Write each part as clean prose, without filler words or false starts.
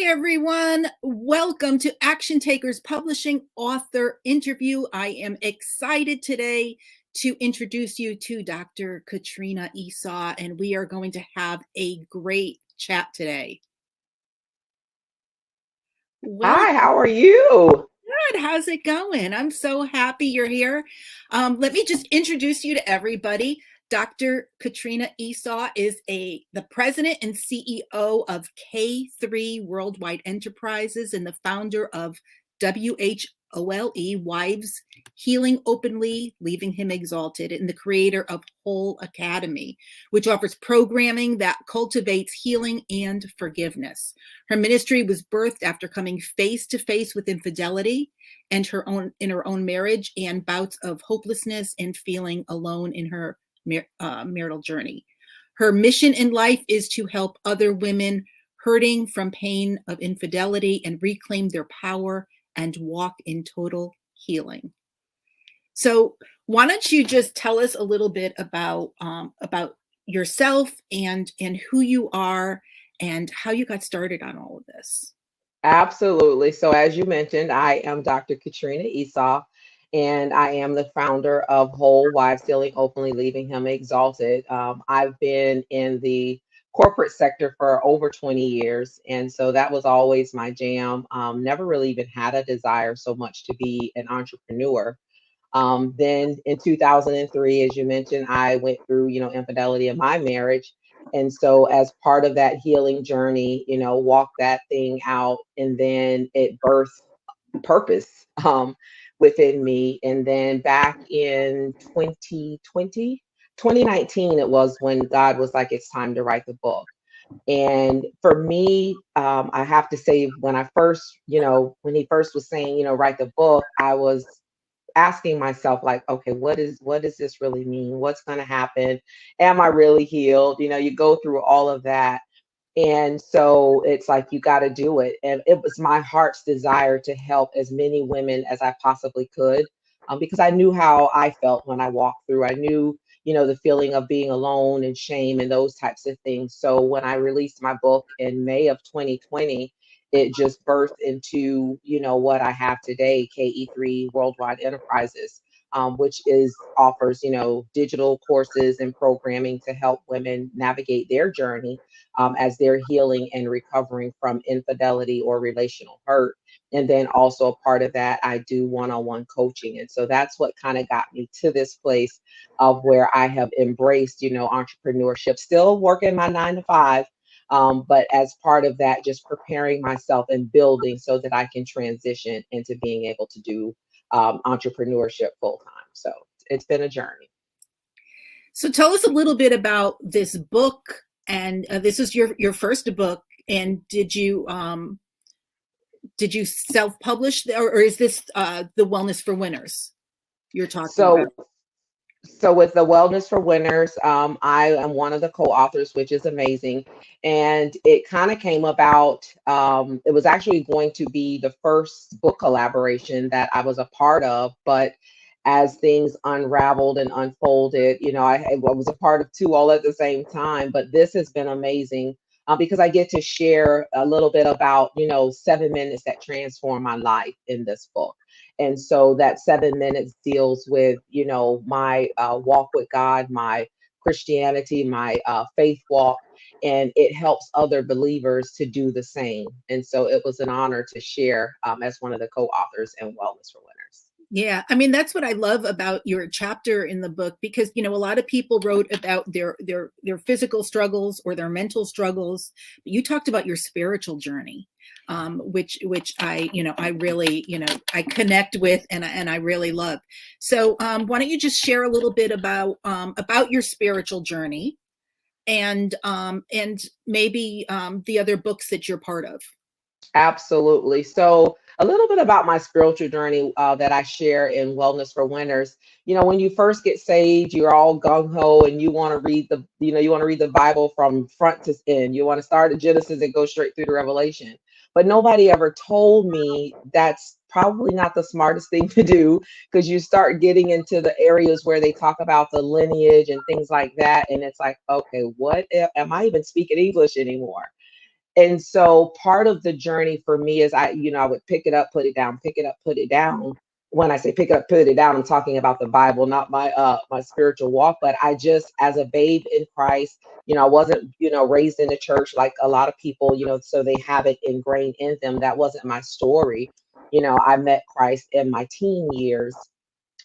Everyone. Welcome to Action Takers Publishing author interview. I am excited today to introduce you to Dr. Katrina Esau, and we are going to have a great chat today. Hi, how are you? Good. How's it going? I'm so happy you're here. Let me just introduce you to everybody. Dr. Katrina Esau is the president and CEO of K3 Worldwide Enterprises and the founder of WHOLE, Wives Healing Openly, Leaving Him Exalted, and the creator of Whole Academy, which offers programming that cultivates healing and forgiveness. Her ministry was birthed after coming face to face with infidelity and her own marriage and bouts of hopelessness and feeling alone in her marital journey. Her mission in life is to help other women hurting from pain of infidelity and reclaim their power and walk in total healing. So why don't you just tell us a little bit about yourself and who you are and how you got started on all of this? Absolutely. So, as you mentioned, I am Dr. Katrina Esau, and I am the founder of Whole Wives Healing Openly, Leaving Him Exalted. I've been in the corporate sector for over 20 years, and so that was always my jam. Never really even had a desire so much to be an entrepreneur. Then in 2003, as you mentioned, I went through, infidelity in my marriage. And so as part of that healing journey, walked that thing out, and then it birthed purpose within me. And then back in 2019, it was when God was like, it's time to write the book. And for me, I have to say, when I first, when he first was saying, write the book, I was asking myself, like, okay, what does this really mean? What's going to happen? Am I really healed? You go through all of that. And so it's like, you got to do it. And it was my heart's desire to help as many women as I possibly could, because I knew how I felt when I walked through. I knew, the feeling of being alone and shame and those types of things. So when I released my book in May of 2020, it just birthed into, what I have today, KE3 Worldwide Enterprises, which offers, digital courses and programming to help women navigate their journey as they're healing and recovering from infidelity or relational hurt. And then also a part of that, I do one-on-one coaching. And so that's what kind of got me to this place of where I have embraced, entrepreneurship, still working my 9 to 5. But as part of that, just preparing myself and building so that I can transition into being able to do entrepreneurship full time. So it's been a journey. So tell us a little bit about this book. And this is your first book. And did you self-publish, or is this the Wellness for Winners you're talking So about? So with the Wellness for Winners, I am one of the co-authors, which is amazing. And it kind of came about, it was actually going to be the first book collaboration that I was a part of, but as things unraveled and unfolded, I was a part of two all at the same time. But this has been amazing, because I get to share a little bit about, 7 minutes that transformed my life in this book. And so that 7 minutes deals with, my walk with God, my Christianity, my faith walk, and it helps other believers to do the same. And so it was an honor to share as one of the co-authors in Wellness for Winners. Yeah, I mean, that's what I love about your chapter in the book, because a lot of people wrote about their physical struggles or their mental struggles, but you talked about your spiritual journey, which I really I connect with, and I really love. So why don't you just share a little bit about your spiritual journey, and maybe the other books that you're part of. Absolutely. So, a little bit about my spiritual journey that I share in Wellness for Winners. When you first get saved, you're all gung ho, and you want to read the Bible from front to end. You want to start at Genesis and go straight through to Revelation. But nobody ever told me that's probably not the smartest thing to do, because you start getting into the areas where they talk about the lineage and things like that, and it's like, okay, am I even speaking English anymore? And so part of the journey for me is I would pick it up, put it down, pick it up, put it down. When I say pick it up, put it down, I'm talking about the Bible, not my spiritual walk. But I just, as a babe in Christ, I wasn't, raised in the church like a lot of people, so they have it ingrained in them. That wasn't my story. I met Christ in my teen years.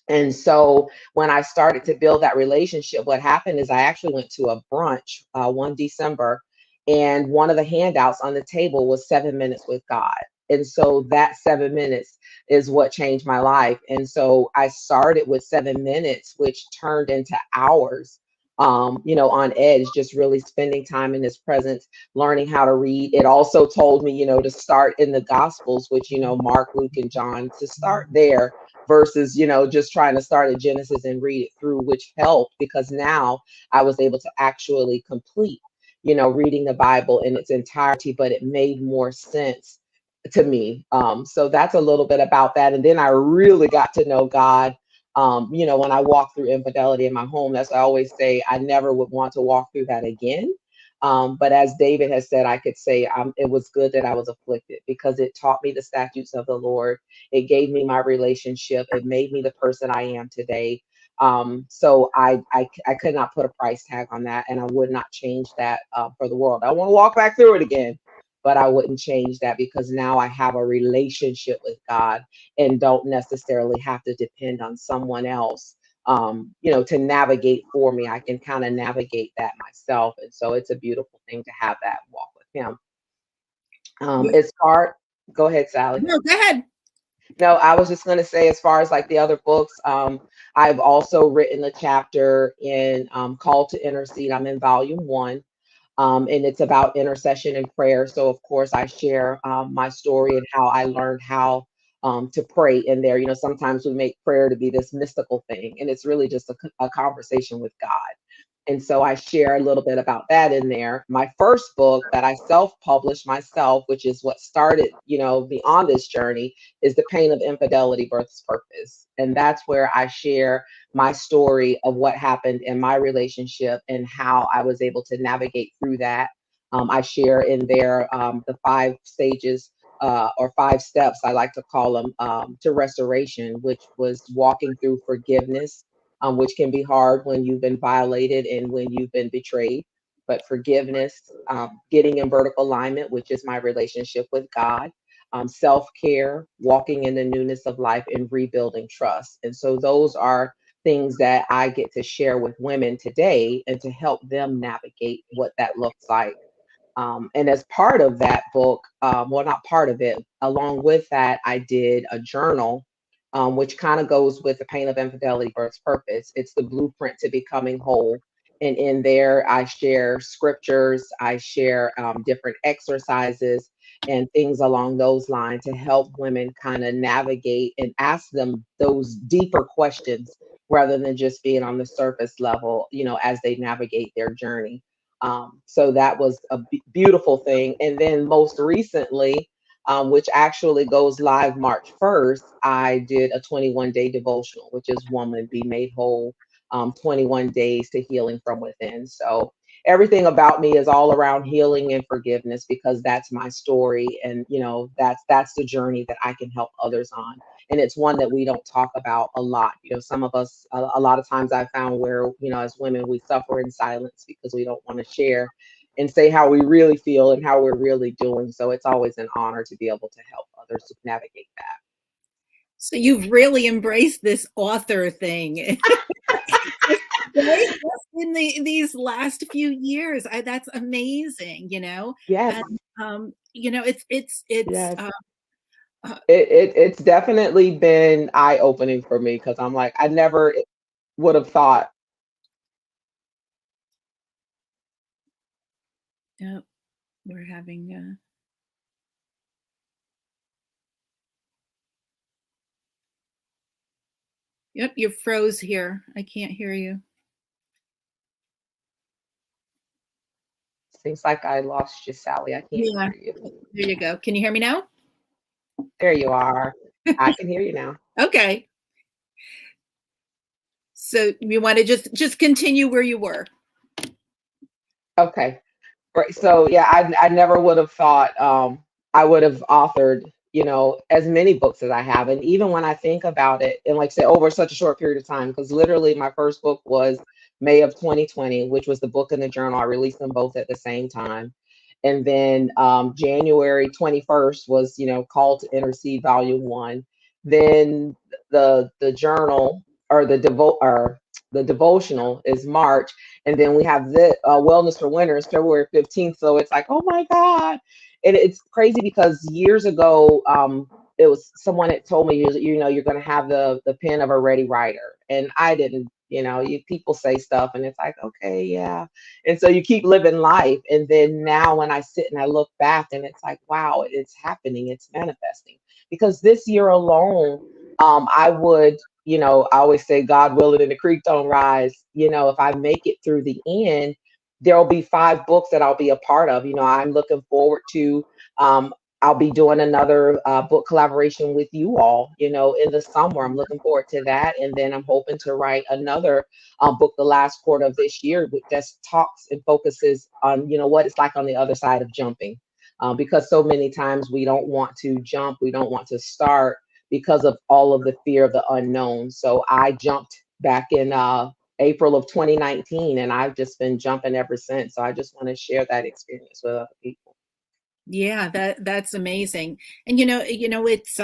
And so when I started to build that relationship, what happened is I actually went to a brunch one December, and one of the handouts on the table was 7 minutes with God. And so that 7 minutes is what changed my life. And so I started with 7 minutes, which turned into hours, on edge, just really spending time in his presence, learning how to read. It also told me, to start in the Gospels, which, Mark, Luke, and John, to start there versus just trying to start at Genesis and read it through, which helped because now I was able to actually complete reading the Bible in its entirety, but it made more sense to me. So that's a little bit about that. And then I really got to know God. When I walked through infidelity in my home, that's what I always say, I never would want to walk through that again. But as David has said, I could say it was good that I was afflicted because it taught me the statutes of the Lord. It gave me my relationship. It made me the person I am today. So I could not put a price tag on that, and I would not change that for the world. I want to walk back through it again, but I wouldn't change that because now I have a relationship with God and don't necessarily have to depend on someone else, to navigate for me. I can kind of navigate that myself, and so it's a beautiful thing to have that walk with Him. As far, go ahead, Sally. No, go ahead. No, I was just going to say, as far as like the other books, I've also written a chapter in Call to Intercede. I'm in volume 1, and it's about intercession and prayer. So, of course, I share my story and how I learned how to pray in there. Sometimes we make prayer to be this mystical thing, and it's really just a conversation with God. And so I share a little bit about that in there. My first book that I self-published myself, which is what started, me on this journey, is The Pain of Infidelity Births Purpose. And that's where I share my story of what happened in my relationship and how I was able to navigate through that. I share in there the 5 stages or 5 steps, I like to call them, to restoration, which was walking through forgiveness, which can be hard when you've been violated and when you've been betrayed. But forgiveness, getting in vertical alignment, which is my relationship with God, self care, walking in the newness of life, and rebuilding trust. And so those are things that I get to share with women today and to help them navigate what that looks like. And as part of that book, well, not part of it, along with that, I did a journal, which kind of goes with The Pain of Infidelity Births Purpose. It's the blueprint to becoming whole. And in there, I share scriptures, I share different exercises and things along those lines to help women kind of navigate and ask them those deeper questions rather than just being on the surface level, as they navigate their journey. So that was a beautiful thing. And then most recently, which actually goes live March 1st, I did a 21-day devotional, which is Woman Be Made Whole, 21 days to healing from within. So everything about me is all around healing and forgiveness because that's my story. And, that's the journey that I can help others on. And it's one that we don't talk about a lot. Some of us, a lot of times I found where, as women, we suffer in silence because we don't want to share and say how we really feel and how we're really doing. So it's always an honor to be able to help others to navigate that. So you've really embraced this author thing. Right? In these last few years. That's amazing. Yes, And it's yes. uh, It's definitely been eye opening for me because I'm like, I never would have thought. yeah, we're having yep, you froze here. I can't hear you. Seems like I lost you, Sally. I can't Yeah, hear you. there you go. Can you hear me now? There you are. I can hear you now. Okay. So you want to just continue where you were. Okay. Right. So yeah, I never would have thought I would have authored, as many books as I have. And even when I think about it, and like I said, over such a short period of time, because literally my first book was May of 2020, which was the book and the journal. I released them both at the same time. And then January 21st was, Call to Intercede Volume One. Then the journal or the devotional is March, and then we have the Wellness for Winners February 15th. So it's like, oh my God. And it's crazy because years ago, it was someone that told me, you're going to have the pen of a ready writer. And I didn't, people say stuff and it's like, okay, yeah. And so you keep living life. And then now when I sit and I look back and it's like, wow, it's happening, it's manifesting. Because this year alone, I would, I always say, God willing and the creek don't rise. If I make it through the end, there'll be 5 books that I'll be a part of. I'm looking forward to, I'll be doing another book collaboration with you all, in the summer. I'm looking forward to that. And then I'm hoping to write another book the last quarter of this year, which just talks and focuses on, what it's like on the other side of jumping. Because so many times we don't want to jump, we don't want to start because of all of the fear of the unknown. So I jumped back in April of 2019, and I've just been jumping ever since. So I just want to share that experience with other people. Yeah, that's amazing. And it's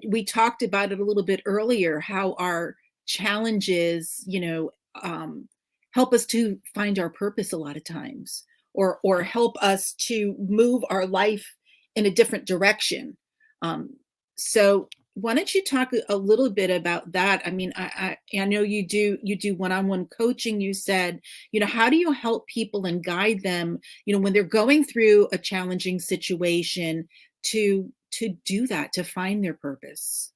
we talked about it a little bit earlier, how our challenges, help us to find our purpose a lot of times, or help us to move our life in a different direction. So why don't you talk a little bit about that? I mean, I know you do one-on-one coaching. You said, how do you help people and guide them, when they're going through a challenging situation, to do that, to find their purpose?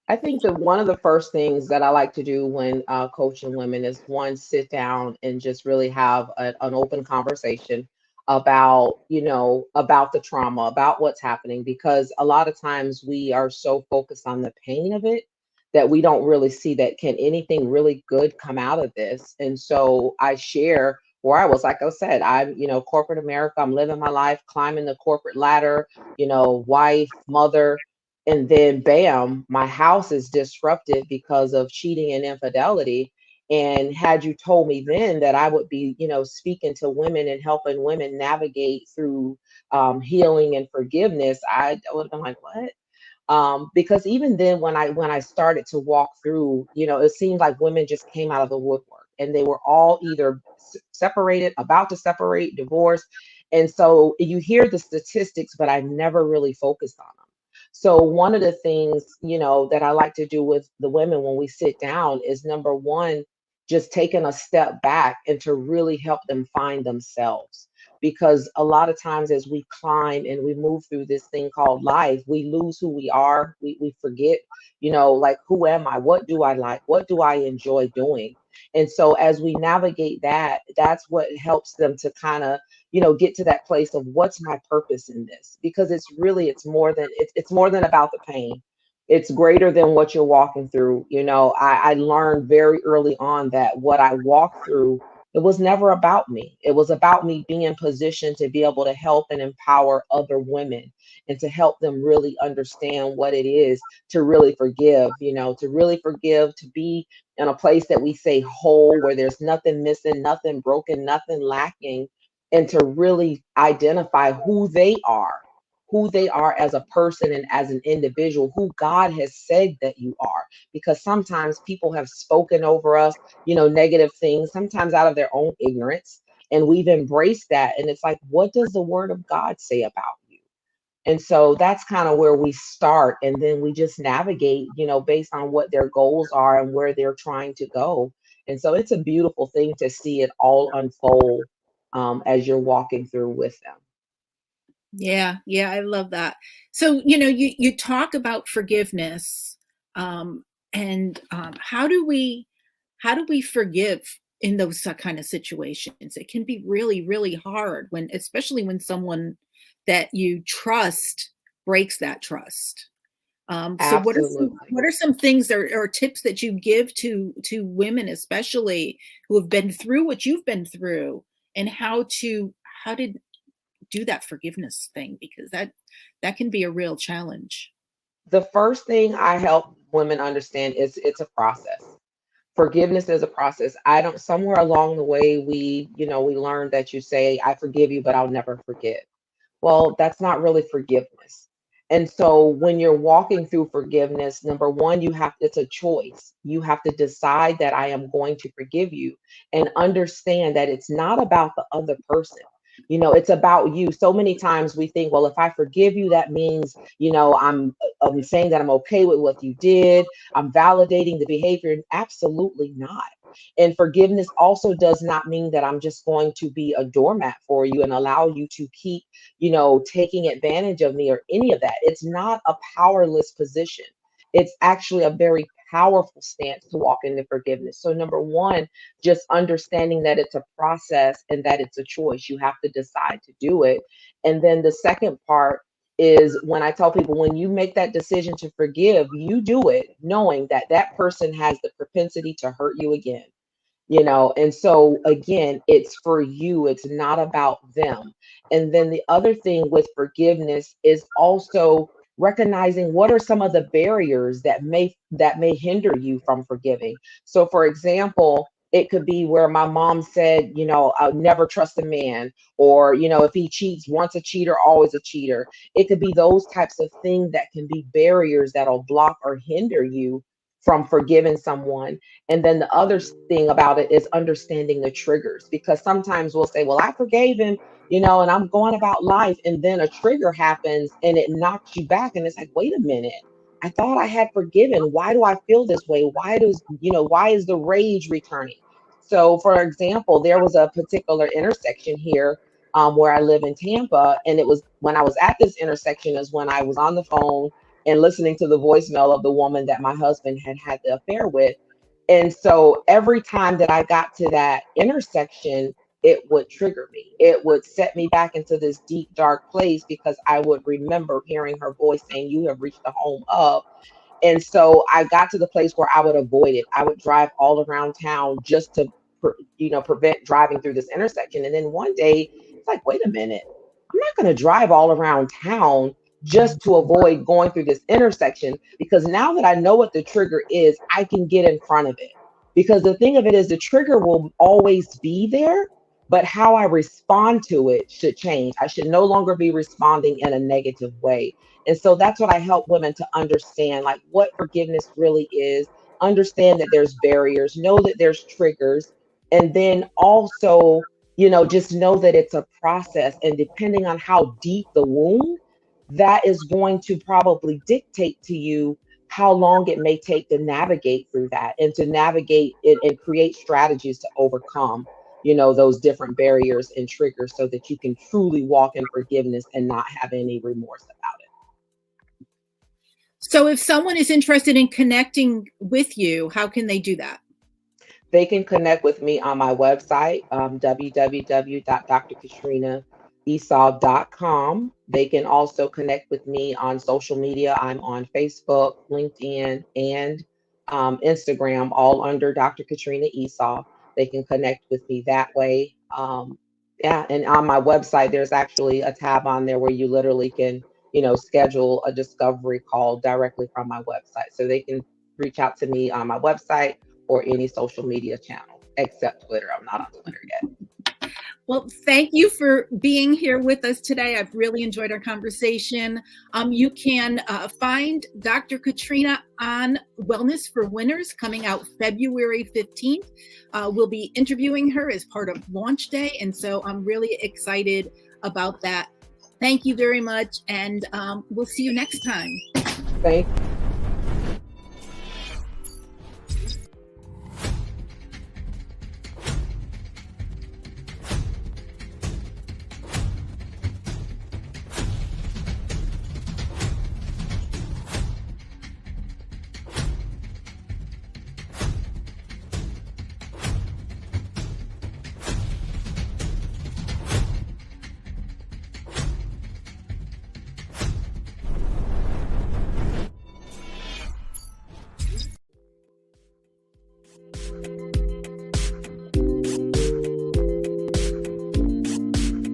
I think that one of the first things that I like to do when coaching women is, one, sit down and just really have an open conversation about, about the trauma, about what's happening, because a lot of times we are so focused on the pain of it that we don't really see that can anything really good come out of this. And so I share where I was, like I said, I'm, corporate America, I'm living my life, climbing the corporate ladder, wife, mother, and then bam, my house is disrupted because of cheating and infidelity. And had you told me then that I would be, speaking to women and helping women navigate through healing and forgiveness, I would have been like, what? Because even then, when I started to walk through, it seemed like women just came out of the woodwork, and they were all either separated, about to separate, divorced. And so you hear the statistics, but I never really focused on them. So one of the things, that I like to do with the women when we sit down is, number one, just taking a step back and to really help them find themselves. Because a lot of times as we climb and we move through this thing called life, we lose who we are. We forget, like, who am I? What do I like? What do I enjoy doing? And so as we navigate that, that's what helps them to kind of, get to that place of, what's my purpose in this? Because it's more than about the pain. It's greater than what you're walking through. I learned very early on that what I walked through, it was never about me. It was about me being in position to be able to help and empower other women, and to help them really understand what it is to really forgive, to really forgive, to be in a place that we say whole, where there's nothing missing, nothing broken, nothing lacking, and to really identify who they are as a person and as an individual, who God has said that you are. Because sometimes people have spoken over us, negative things, sometimes out of their own ignorance. And we've embraced that. And it's like, what does the word of God say about you? And so that's kind of where we start. And then we just navigate, based on what their goals are and where they're trying to go. And so it's a beautiful thing to see it all unfold as you're walking through with them. Yeah, yeah, I love that. So, you talk about forgiveness, and how do we forgive in those kind of situations? It can be really, really hard, when, especially when someone that you trust breaks that trust. So Absolutely. what are some things, or tips that you give to women, especially who have been through what you've been through, and how to do that forgiveness thing, because that can be a real challenge. The first thing I help women understand is it's a process. Forgiveness is a process. I don't, somewhere along the way, we learned that you say, I forgive you, but I'll never forget. Well, that's not really forgiveness. And so when you're walking through forgiveness, number one, it's a choice. You have to decide that I am going to forgive you and understand that it's not about the other person. It's about you. So many times we think, well, if I forgive you, that means, I'm saying that I'm okay with what you did. I'm validating the behavior. Absolutely not. And forgiveness also does not mean that I'm just going to be a doormat for you and allow you to keep taking advantage of me or any of that. It's not a powerless position. It's actually a very powerful stance to walk into forgiveness. So, number one, just understanding that it's a process and that it's a choice. You have to decide to do it. And then the second part is when I tell people, when you make that decision to forgive, you do it knowing that that person has the propensity to hurt you again. And so again, it's for you, it's not about them. And then the other thing with forgiveness is also recognizing what are some of the barriers that may hinder you from forgiving. So for example, it could be where my mom said, I'll never trust a man, or if he cheats, once a cheater, always a cheater. It could be those types of things that can be barriers that'll block or hinder you from forgiving someone. And then the other thing about it is understanding the triggers, because sometimes we'll say, well, I forgave him, and I'm going about life. And then a trigger happens and it knocks you back. And it's like, wait a minute. I thought I had forgiven. Why do I feel this way? Why is the rage returning? So, for example, there was a particular intersection here where I live in Tampa. And it was when I was at this intersection is when I was on the phone and listening to the voicemail of the woman that my husband had had the affair with. And so every time that I got to that intersection, it would trigger me. It would set me back into this deep, dark place because I would remember hearing her voice saying, "You have reached the home of." And so I got to the place where I would avoid it. I would drive all around town just to, prevent driving through this intersection. And then one day, it's like, wait a minute, I'm not going to drive all around town just to avoid going through this intersection, because now that I know what the trigger is, I can get in front of it. Because the thing of it is, the trigger will always be there, but how I respond to it should change. I should no longer be responding in a negative way. And so that's what I help women to understand, like what forgiveness really is. Understand that there's barriers, know that there's triggers, and then also, just know that it's a process. And depending on how deep the wound, that is going to probably dictate to you how long it may take to navigate through that and to navigate it and create strategies to overcome, those different barriers and triggers so that you can truly walk in forgiveness and not have any remorse about it. So if someone is interested in connecting with you, how can they do that? They can connect with me on my website, www.drkatrinaesau.com. They can also connect with me on social media. I'm on Facebook, LinkedIn, and Instagram, all under Dr. Katrina Esau. They can connect with me that way. Yeah, and on my website, there's actually a tab on there where you literally can, schedule a discovery call directly from my website. So they can reach out to me on my website or any social media channel except Twitter. I'm not on Twitter yet. Well, thank you for being here with us today. I've really enjoyed our conversation. You can find Dr. Katrina on Wellness for Winners coming out February 15th. We'll be interviewing her as part of launch day. And so I'm really excited about that. Thank you very much. And we'll see you next time. Thank you.